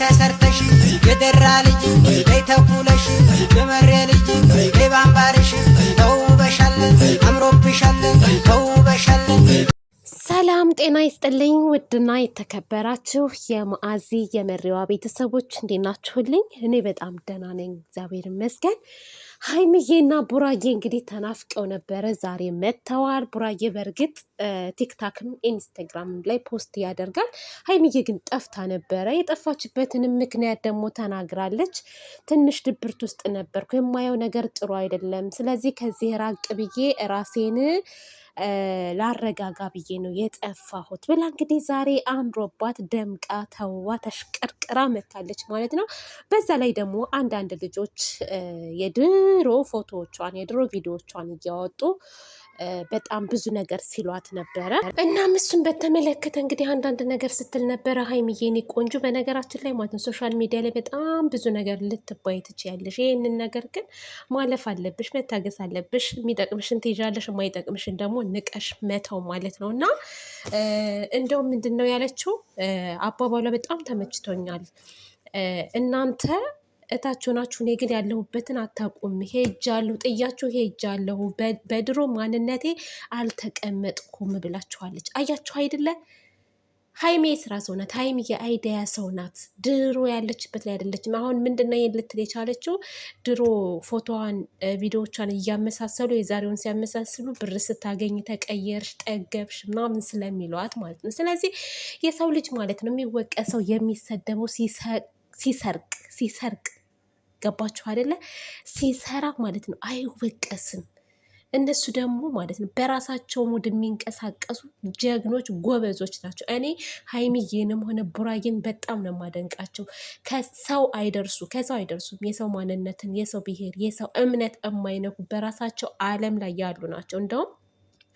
ተሰርተሽ የደራ ልጅ በይ ተኩለሽ የመሬ ልጅ በይ ባምባርሽ ተውበሻለን አምሮብሻለን ተውበሻለን። ሰላም ጤና ይስጥልኝ። ውድና የተከበራችሁ የማዓዚ የመሪዋ ቤተሰቦች እንዴት ናችሁልኝ? እኔ በጣም ደህና ነኝ፣ እግዚአብሔር ይመስገን። ሀይሚዬና ቡራዬ እንግዲህ ተናፍቀው ነበረ፣ ዛሬ መጥተዋል። ቡራዬ በእርግጥ ቲክታክም ኢንስታግራም ላይ ፖስት ያደርጋል። ሀይሚዬ ግን ጠፍታ ነበረ። የጠፋችበትንም ምክንያት ደግሞ ተናግራለች። ትንሽ ድብርት ውስጥ ነበርኩ፣ የማየው ነገር ጥሩ አይደለም፣ ስለዚህ ከዚህ ራቅ ብዬ ራሴን ላረጋጋ ብዬ ነው የጠፋሁት ብላ እንግዲህ ዛሬ አምሮባት ደምቃ ተውባ ተሽቀርቅራ መታለች ማለት ነው። በዛ ላይ ደግሞ አንዳንድ ልጆች የድሮ ፎቶዎቿን የድሮ ቪዲዮዎቿን እያወጡ በጣም ብዙ ነገር ሲሏት ነበረ። እናም እሱን በተመለከተ እንግዲህ አንዳንድ ነገር ስትል ነበረ ሀይሚዬ የኔ ቆንጆ። በነገራችን ላይ ማለት ነው ሶሻል ሚዲያ ላይ በጣም ብዙ ነገር ልትባይ ትችያለሽ። ይህንን ነገር ግን ማለፍ አለብሽ፣ መታገስ አለብሽ። የሚጠቅምሽን ትይዣለሽ፣ የማይጠቅምሽን ደግሞ ንቀሽ መተው ማለት ነው። እና እንደውም ምንድን ነው ያለችው አባባሏ በጣም ተመችቶኛል። እናንተ እታች ሆናችሁ እኔ ግን ያለሁበትን አታውቁም። ሄጃለሁ፣ ጥያችሁ ሄጃለሁ፣ በድሮ ማንነቴ አልተቀመጥኩም ብላችኋለች። አያችሁ አይደለ? ሀይሜ የስራ ሰው ናት። ሀይሜ የአይዲያ ሰው ናት። ድሮ ያለችበት ላይ አይደለችም። አሁን ምንድነው ልትል የቻለችው? ድሮ ፎቶዋን ቪዲዮቿን እያመሳሰሉ የዛሬውን ሲያመሳስሉ ብር ስታገኝ ተቀየርሽ፣ ጠገብሽ ምናምን ስለሚለዋት ማለት ነው። ስለዚህ የሰው ልጅ ማለት ነው የሚወቀሰው የሚሰደበው ሲሰርቅ ገባችሁ አይደለ? ሲሰራ ማለት ነው አይወቀስም። እነሱ ደግሞ ማለት ነው በራሳቸው ሙድ የሚንቀሳቀሱ ጀግኖች ጎበዞች ናቸው። እኔ ሀይሚዬንም ሆነ ቡራዬን በጣም ነው የማደንቃቸው። ከሰው አይደርሱም። የሰው ማንነትን፣ የሰው ብሔር፣ የሰው እምነት የማይነኩ በራሳቸው ዓለም ላይ ያሉ ናቸው። እንደውም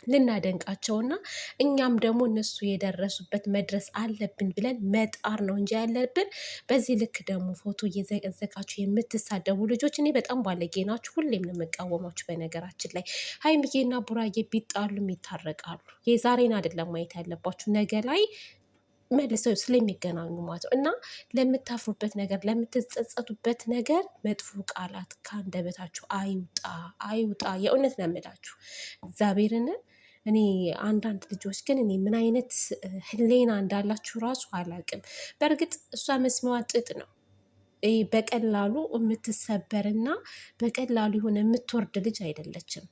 ልናደንቃቸውና እኛም ደግሞ እነሱ የደረሱበት መድረስ አለብን ብለን መጣር ነው እንጂ ያለብን። በዚህ ልክ ደግሞ ፎቶ እየዘቀዘቃችሁ የምትሳደቡ ልጆች እኔ በጣም ባለጌ ናችሁ። ሁሌም ነው የምቃወማችሁ። በነገራችን ላይ ሀይሚዬና ቡራዬ ቢጣሉም ይታረቃሉ። የዛሬን አይደለም ማየት ያለባችሁ፣ ነገ ላይ መልሰው ስለሚገናኙ ማለት ነው። እና ለምታፍሩበት ነገር፣ ለምትጸጸቱበት ነገር መጥፎ ቃላት ከአንደበታችሁ አይውጣ። የእውነት ነው የምላችሁ እግዚአብሔርን። እኔ አንዳንድ ልጆች ግን እኔ ምን አይነት ህሌና እንዳላችሁ ራሱ አላውቅም። በእርግጥ እሷ መስሚዋ ጥጥ ነው። በቀላሉ የምትሰበርና በቀላሉ የሆነ የምትወርድ ልጅ አይደለችም።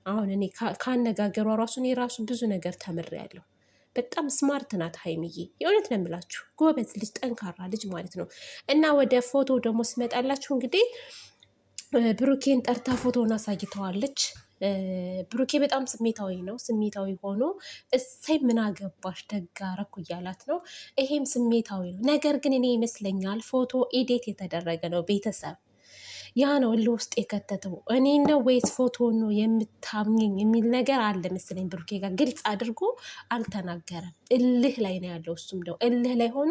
አሁን እኔ ካነጋገሯ ራሱ እኔ ራሱ ብዙ ነገር ተምሬያለሁ። በጣም ስማርት ናት ሀይሚዬ፣ የእውነት ነው የምላችሁ። ጎበዝ ልጅ፣ ጠንካራ ልጅ ማለት ነው። እና ወደ ፎቶ ደግሞ ስመጣላችሁ እንግዲህ ብሩኬን ጠርታ ፎቶውን አሳይተዋለች። ብሩኬ በጣም ስሜታዊ ነው። ስሜታዊ ሆኖ እሰይ ምን አገባሽ ደጋረኩ እያላት ነው። ይሄም ስሜታዊ ነው። ነገር ግን እኔ ይመስለኛል ፎቶ ኢዴት የተደረገ ነው። ቤተሰብ ያ ነው እልህ ውስጥ የከተተው። እኔ ነው ወይስ ፎቶ ነው የምታምኝኝ የሚል ነገር አለ መሰለኝ። ብሩኬ ጋር ግልጽ አድርጎ አልተናገረም። እልህ ላይ ነው ያለው። እሱም ደግሞ እልህ ላይ ሆኖ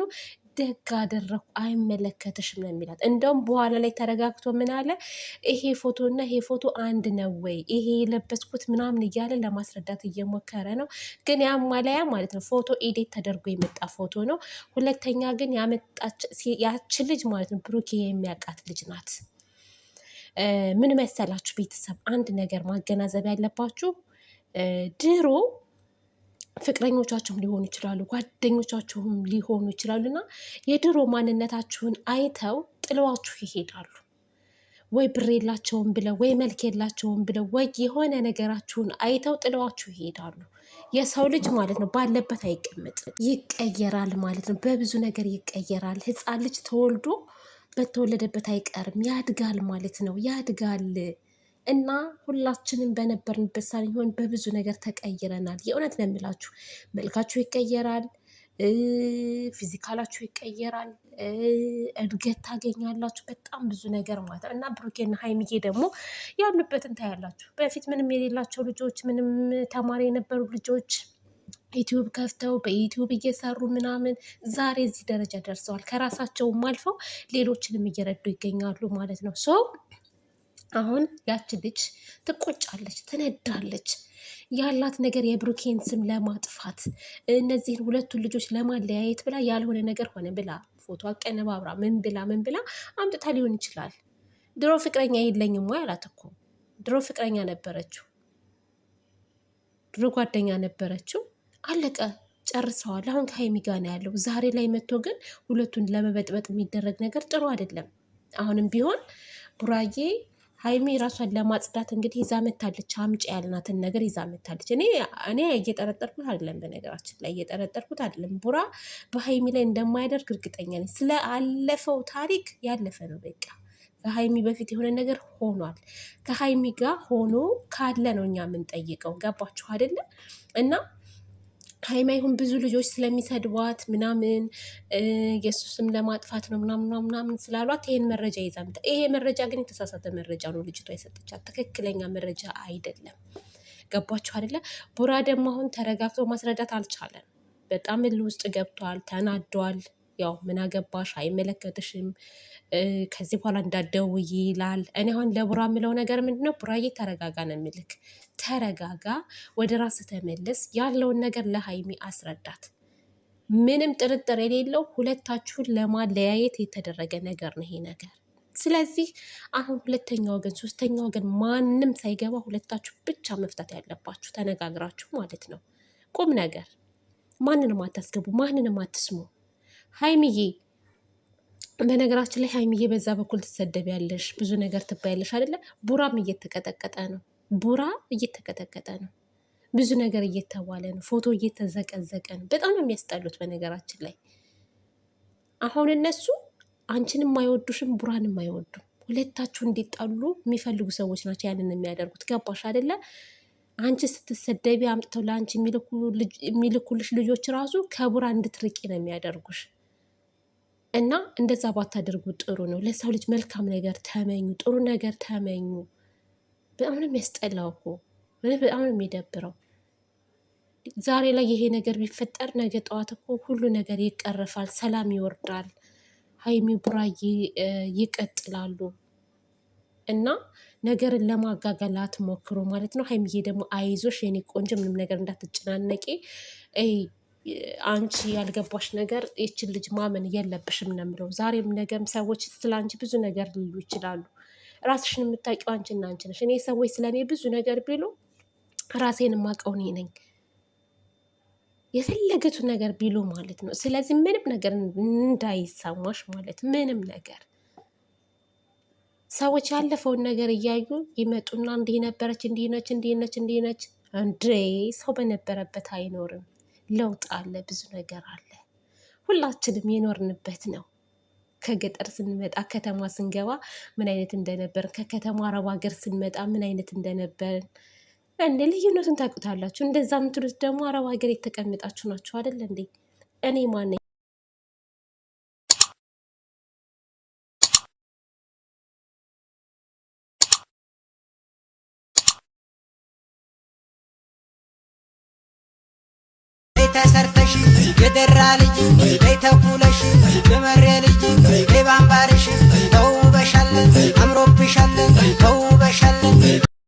ደግ አደረኩ አይመለከትሽም ነው የሚላት። እንደውም በኋላ ላይ ተረጋግቶ ምን አለ፣ ይሄ ፎቶ እና ይሄ ፎቶ አንድ ነው ወይ ይሄ የለበስኩት ምናምን እያለ ለማስረዳት እየሞከረ ነው። ግን ያማለያ ማለት ነው ፎቶ ኤዲት ተደርጎ የመጣ ፎቶ ነው። ሁለተኛ ግን ያች ልጅ ማለት ነው ብሩኬ የሚያውቃት ልጅ ናት። ምን መሰላችሁ ቤተሰብ፣ አንድ ነገር ማገናዘብ ያለባችሁ ድሮ ፍቅረኞቻችሁም ሊሆኑ ይችላሉ፣ ጓደኞቻችሁም ሊሆኑ ይችላሉ እና የድሮ ማንነታችሁን አይተው ጥለዋችሁ ይሄዳሉ። ወይ ብር የላቸውም ብለው፣ ወይ መልክ የላቸውም ብለው፣ ወይ የሆነ ነገራችሁን አይተው ጥለዋችሁ ይሄዳሉ። የሰው ልጅ ማለት ነው ባለበት አይቀመጥም፣ ይቀየራል ማለት ነው። በብዙ ነገር ይቀየራል። ሕፃን ልጅ ተወልዶ በተወለደበት አይቀርም፣ ያድጋል ማለት ነው። ያድጋል እና ሁላችንም በነበርንበት ሳይሆን በብዙ ነገር ተቀይረናል። የእውነት ነው የምላችሁ። መልካችሁ ይቀየራል፣ ፊዚካላችሁ ይቀየራል፣ እድገት ታገኛላችሁ። በጣም ብዙ ነገር ማለት ነው። እና ብሩኬና ሀይሚዬ ደግሞ ያሉበትን ታያላችሁ። በፊት ምንም የሌላቸው ልጆች፣ ምንም ተማሪ የነበሩ ልጆች ዩቲዩብ ከፍተው በዩቲዩብ እየሰሩ ምናምን ዛሬ እዚህ ደረጃ ደርሰዋል። ከራሳቸውም አልፈው ሌሎችንም እየረዱ ይገኛሉ ማለት ነው። አሁን ያች ልጅ ትቆጫለች፣ ትነዳለች። ያላት ነገር የብሩኬን ስም ለማጥፋት እነዚህን ሁለቱን ልጆች ለማለያየት ብላ ያልሆነ ነገር ሆነ ብላ ፎቶ አቀነባብራ ምን ብላ አምጥታ ሊሆን ይችላል። ድሮ ፍቅረኛ የለኝም ወይ አላት እኮ። ድሮ ፍቅረኛ ነበረችው፣ ድሮ ጓደኛ ነበረችው። አለቀ፣ ጨርሰዋል። አሁን ከሀይሚ ጋር ነው ያለው። ዛሬ ላይ መጥቶ ግን ሁለቱን ለመበጥበጥ የሚደረግ ነገር ጥሩ አይደለም። አሁንም ቢሆን ቡራዬ ሀይሚ ራሷን ለማጽዳት እንግዲህ ይዛ መታለች። አምጪ ያልናትን ነገር ይዛ መታለች። እኔ እየጠረጠርኩት አይደለም፣ በነገራችን ላይ እየጠረጠርኩት አይደለም። ቡራ በሀይሚ ላይ እንደማያደርግ እርግጠኛ ነኝ። ስለ አለፈው ታሪክ ያለፈ ነው በቃ። ከሀይሚ በፊት የሆነ ነገር ሆኗል። ከሀይሚ ጋር ሆኖ ካለ ነው እኛ የምንጠይቀው። ገባችሁ አይደለ? እና ሀይሚ ይሁን ብዙ ልጆች ስለሚሰድቧት ምናምን የእሱ ስም ለማጥፋት ነው ምናምን ስላሏት ይሄን መረጃ ይዛ ይሄ መረጃ ግን የተሳሳተ መረጃ ነው ልጅቷ የሰጠቻት፣ ትክክለኛ መረጃ አይደለም። ገባችሁ አይደለ? ቡራ ደግሞ አሁን ተረጋግቶ ማስረዳት አልቻለም። በጣም እልህ ውስጥ ገብቷል፣ ተናዷል። ያው ምን አገባሽ፣ አይመለከትሽም፣ ከዚህ በኋላ እንዳትደውይ ይላል። እኔ አሁን ለቡራ የምለው ነገር ምንድነው? ቡራዬ ተረጋጋ ነው የምልክ። ተረጋጋ፣ ወደ ራስ ተመለስ፣ ያለውን ነገር ለሀይሚ አስረዳት። ምንም ጥርጥር የሌለው ሁለታችሁን ለማለያየት የተደረገ ነገር ነው ይሄ ነገር። ስለዚህ አሁን ሁለተኛ ወገን ሶስተኛ ወገን ማንም ሳይገባ ሁለታችሁ ብቻ መፍታት ያለባችሁ ተነጋግራችሁ ማለት ነው። ቁም ነገር፣ ማንንም አታስገቡ፣ ማንንም አትስሙ። ሀይሚዬ በነገራችን ላይ ሀይሚዬ በዛ በኩል ትሰደቢያለሽ፣ ብዙ ነገር ትባያለሽ አይደለ? ቡራም እየተቀጠቀጠ ነው። ቡራ እየተቀጠቀጠ ነው። ብዙ ነገር እየተባለ ነው። ፎቶ እየተዘቀዘቀ ነው። በጣም ነው የሚያስጠሉት። በነገራችን ላይ አሁን እነሱ አንቺንም አይወዱሽም፣ ቡራንም አይወዱም። ሁለታችሁ እንዲጣሉ የሚፈልጉ ሰዎች ናቸው ያንን የሚያደርጉት። ገባሽ አይደለ? አንቺ ስትሰደቢ አምጥተው ለአንቺ የሚልኩልሽ ልጆች ራሱ ከቡራ እንድትርቂ ነው የሚያደርጉሽ። እና እንደዛ ባታደርጉ ጥሩ ነው። ለሰው ልጅ መልካም ነገር ተመኙ፣ ጥሩ ነገር ተመኙ። በጣም ነው የሚያስጠላው እኮ፣ በጣም ነው የሚደብረው። ዛሬ ላይ ይሄ ነገር ቢፈጠር ነገ ጠዋት እኮ ሁሉ ነገር ይቀረፋል፣ ሰላም ይወርዳል፣ ሀይሚ ቡራዬ ይቀጥላሉ። እና ነገርን ለማጋጋል አትሞክሩ ማለት ነው። ሀይሚዬ ደግሞ አይዞሽ የኔ ቆንጆ፣ ምንም ነገር እንዳትጨናነቂ። አንቺ ያልገባሽ ነገር ይችን ልጅ ማመን የለብሽም ነው የምለው። ዛሬም ነገም ሰዎች ስለ አንቺ ብዙ ነገር ሊሉ ይችላሉ። ራስሽን የምታውቂው አንቺና አንቺ ነሽ። እኔ ሰዎች ስለ እኔ ብዙ ነገር ቢሉ ራሴን የማውቀው እኔ ነኝ፣ የፈለገቱን ነገር ቢሉ ማለት ነው። ስለዚህ ምንም ነገር እንዳይሰማሽ ማለት ምንም ነገር ሰዎች ያለፈውን ነገር እያዩ ይመጡና እንዲህ ነበረች፣ እንዲህ ነች፣ እንዲህ ነች፣ እንዲህ ነች። እንዴ ሰው በነበረበት አይኖርም። ለውጥ አለ፣ ብዙ ነገር አለ። ሁላችንም የኖርንበት ነው። ከገጠር ስንመጣ ከተማ ስንገባ ምን አይነት እንደነበርን፣ ከከተማ አረብ ሀገር ስንመጣ ምን አይነት እንደነበርን እንዴ ልዩነቱን ታውቁታላችሁ። እንደዛ የምትሉት ደግሞ አረብ ሀገር የተቀመጣችሁ ናችሁ አይደል እንዴ? እኔ ማን ተሰርተሽ የደራ ልጅ ተኩለሽ የመሬ ልጅ ባምባርሽ ተውበሻለን፣ አምሮብሻለን።